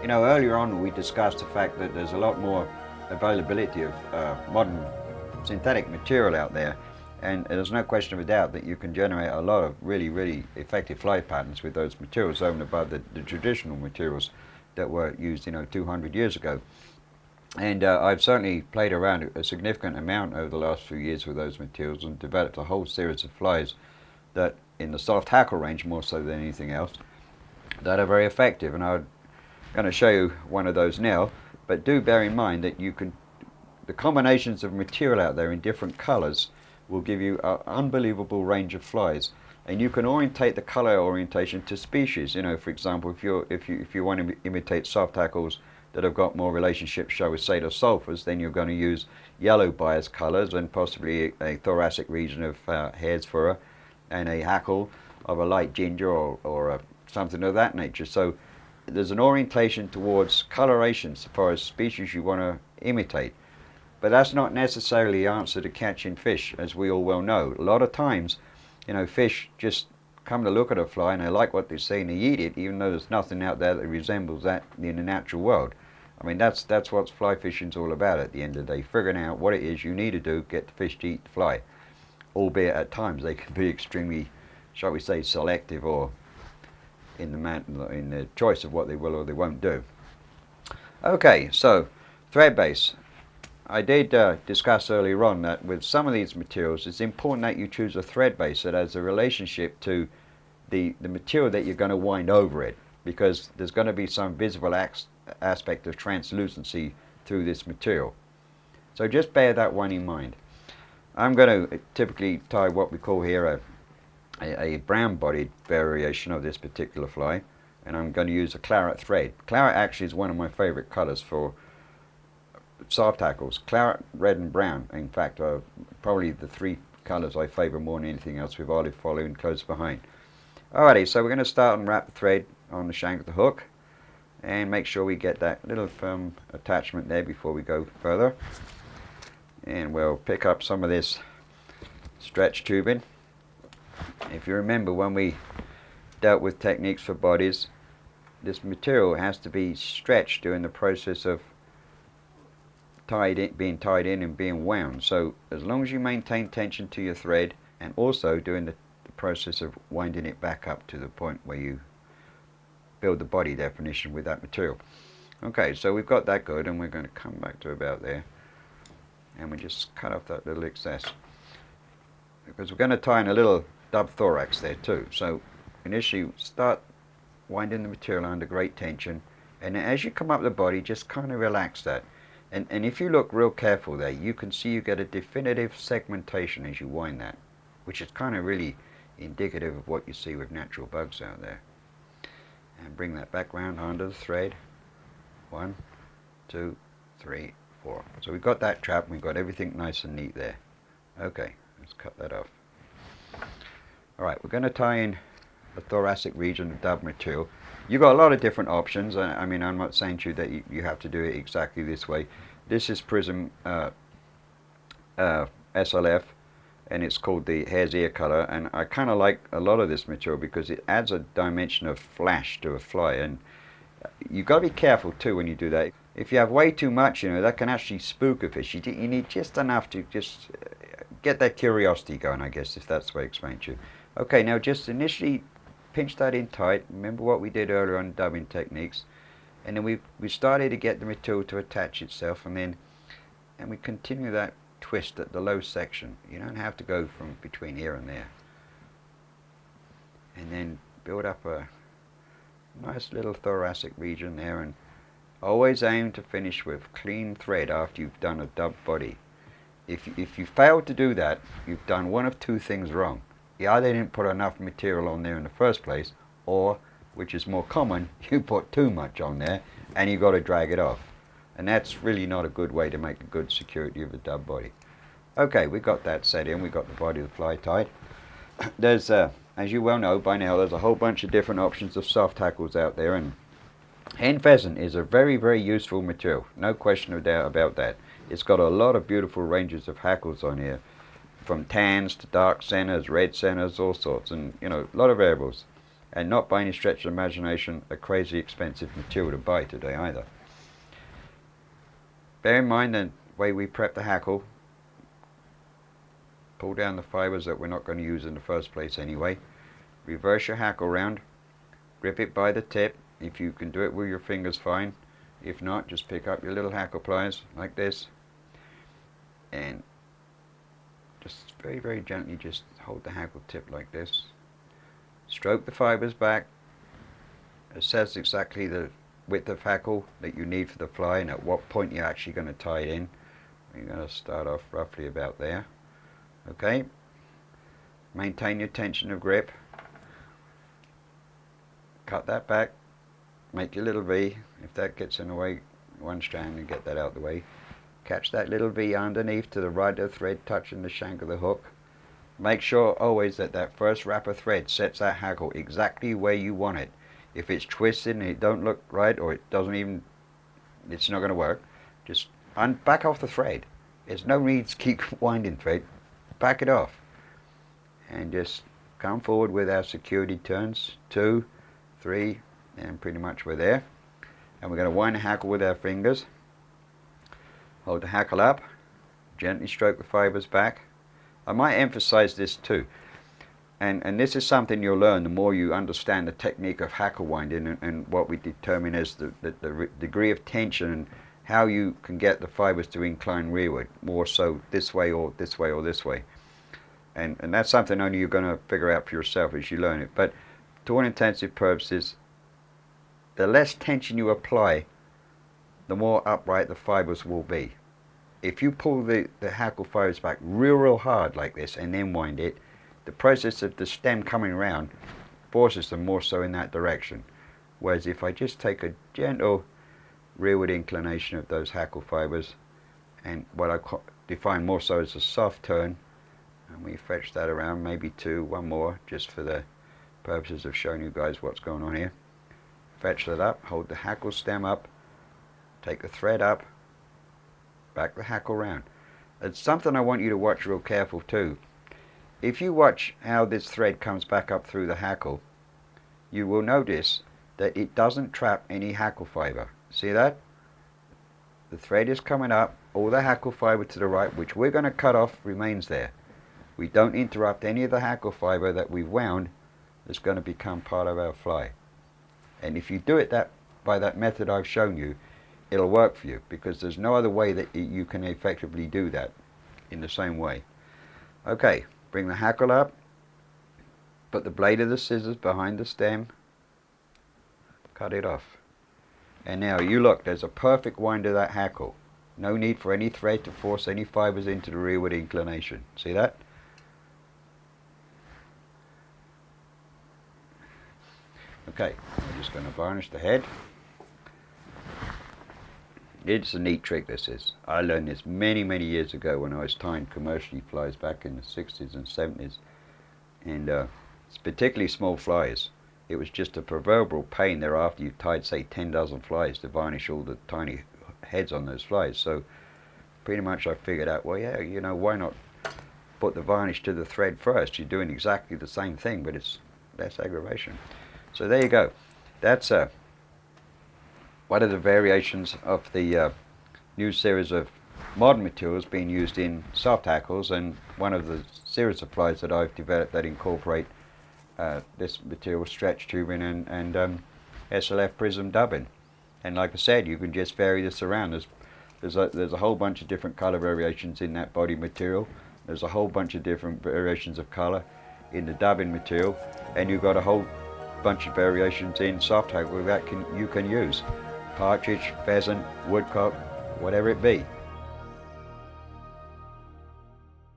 know, earlier on we discussed the fact that there's a lot more availability of modern synthetic material out there, and there's no question of a doubt that you can generate a lot of really effective fly patterns with those materials over and above the traditional materials that were used, you know, 200 years ago. And I've certainly played around a significant amount over the last few years with those materials and developed a whole series of flies that, in the soft hackle range more so than anything else, that are very effective. And I'm going to show you one of those now, but do bear in mind that the combinations of material out there in different colors will give you an unbelievable range of flies, and you can orientate the color orientation to species. You know, for example, if you want to imitate soft hackles that have got more relationships, shall we say, to sulfurs, then you're going to use yellow bias colors and possibly a thoracic region of hare's fur, and a hackle of a light ginger or something of that nature. So there's an orientation towards coloration so far as species you want to imitate. But that's not necessarily the answer to catching fish, as we all well know. A lot of times, you know, fish just come to look at a fly and they like what they see and they eat it, even though there's nothing out there that resembles that in the natural world. I mean, that's what fly fishing's all about at the end of the day, figuring out what it is you need to do to get the fish to eat the fly. Albeit at times they can be extremely, shall we say, selective, or in the choice of what they will or they won't do. Okay, so thread base. I did discuss earlier on that with some of these materials it's important that you choose a thread base that has a relationship to the material that you're going to wind over it, because there's going to be some visible aspect of translucency through this material. So just bear that one in mind. I'm going to typically tie what we call here a brown bodied variation of this particular fly, and I'm going to use a claret thread. Claret actually is one of my favorite colors for soft hackles. Claret, red and brown, in fact, are probably the three colors I favor more than anything else, with olive following close behind. Alrighty, so we're going to start and wrap the thread on the shank of the hook and make sure we get that little firm attachment there before we go further. And we'll pick up some of this stretch tubing. If you remember, when we dealt with techniques for bodies, this material has to be stretched during the process of being tied in and being wound. So as long as you maintain tension to your thread, and also during the process of winding it back up to the point where you build the body definition with that material. Okay, so we've got that good, and we're going to come back to about there, and we just cut off that little excess, because we're going to tie in a little dub thorax there too. So initially start winding the material under great tension, and as you come up the body, just kind of relax that. And if you look real careful there, you can see you get a definitive segmentation as you wind that, which is kind of really indicative of what you see with natural bugs out there. And bring that back round under the thread. 1, 2, 3, 4. So we've got that trap, and we've got everything nice and neat there. Okay, let's cut that off. Alright, we're going to tie in the thoracic region of dub material. You've got a lot of different options. I mean, I'm not saying to you that you have to do it exactly this way. This is Prism SLF, and it's called the hare's ear color, and I kind of like a lot of this material because it adds a dimension of flash to a fly, and you've got to be careful too when you do that. If you have way too much, you know, that can actually spook a fish. You need just enough to just get that curiosity going, I guess, if that's the way I explain to you. Okay, now just initially pinch that in tight. Remember what we did earlier on dubbing techniques, and then we started to get the material to attach itself, and we continue that twist at the low section. You don't have to go from between here and there, and then build up a nice little thoracic region there, and always aim to finish with clean thread after you've done a dub body. If you fail to do that, you've done one of two things wrong. You either didn't put enough material on there in the first place, or, which is more common, you put too much on there and you've got to drag it off. And that's really not a good way to make a good security of a dub body. Okay, we got that set in, we got the body of the fly tied. There's, as you well know by now, there's a whole bunch of different options of soft hackles out there, and hen pheasant is a very useful material, no question of doubt about that. It's got a lot of beautiful ranges of hackles on here, from tans to dark centers, red centers, all sorts, and you know, a lot of variables. and not by any stretch of imagination a crazy expensive material to buy today either. Bear in mind the way we prep the hackle. Pull down the fibers that we're not going to use in the first place anyway. Reverse your hackle round, grip it by the tip. If you can do it with your fingers, fine. If not, just pick up your little hackle pliers like this and just very, very gently just hold the hackle tip like this. Stroke the fibers back. Assess exactly the width of hackle that you need for the fly and at what point you're actually going to tie it in. You're going to start off roughly about there. Okay. Maintain your tension of grip. Cut that back. Make your little V. If that gets in the way, one strand, and get that out of the way. Catch that little V underneath to the right of the thread touching the shank of the hook. Make sure always that that first wrap of thread sets that hackle exactly where you want it. If it's twisted and it don't look right, or it doesn't even, it's not going to work, just back off the thread. There's no need to keep winding thread. Back it off. And just come forward with our security turns. 2, 3, and pretty much we're there. And we're going to wind the hackle with our fingers. Hold the hackle up. Gently stroke the fibers back. I might emphasize this too. And this is something you'll learn the more you understand the technique of hackle winding and what we determine as the degree of tension and how you can get the fibers to incline rearward, more so this way or this way or this way. And that's something only you're going to figure out for yourself as you learn it. But to all intensive purposes, the less tension you apply, the more upright the fibers will be. If you pull the hackle fibers back real hard like this and then wind it, the process of the stem coming around forces them more so in that direction. Whereas if I just take a gentle rearward inclination of those hackle fibers and what I define more so as a soft turn, and we fetch that around, maybe 2, 1 more, just for the purposes of showing you guys what's going on here. Fetch that up, hold the hackle stem up, take the thread up, back the hackle round. It's something I want you to watch real careful too. If you watch how this thread comes back up through the hackle, you will notice that it doesn't trap any hackle fiber. See that? The thread is coming up, all the hackle fiber to the right, which we're going to cut off, remains there. We don't interrupt any of the hackle fiber that we've wound that's going to become part of our fly. And if you do it by that method I've shown you, it'll work for you, because there's no other way that you can effectively do that in the same way. Okay, bring the hackle up, put the blade of the scissors behind the stem, cut it off. And now you look, there's a perfect wind of that hackle. No need for any thread to force any fibers into the rearward inclination. See that? Okay, we're just going to varnish the head. It's a neat trick, this is. I learned this many years ago when I was tying commercially flies back in the 60s and 70s. And it's particularly small flies. It was just a proverbial pain thereafter you've tied, say, 10 dozen flies to varnish all the tiny heads on those flies. So pretty much I figured out, well, yeah, you know, why not put the varnish to the thread first? You're doing exactly the same thing, but it's less aggravation. So there you go. That's one of the variations of the new series of modern materials being used in soft hackles, and one of the series of flies that I've developed that incorporate this material, stretch tubing and SLF prism dubbing. And like I said, you can just vary this around. There's a whole bunch of different color variations in that body material. There's a whole bunch of different variations of color in the dubbing material, and you've got a whole bunch of variations in soft hackle that you can use. Partridge, pheasant, woodcock, whatever it be.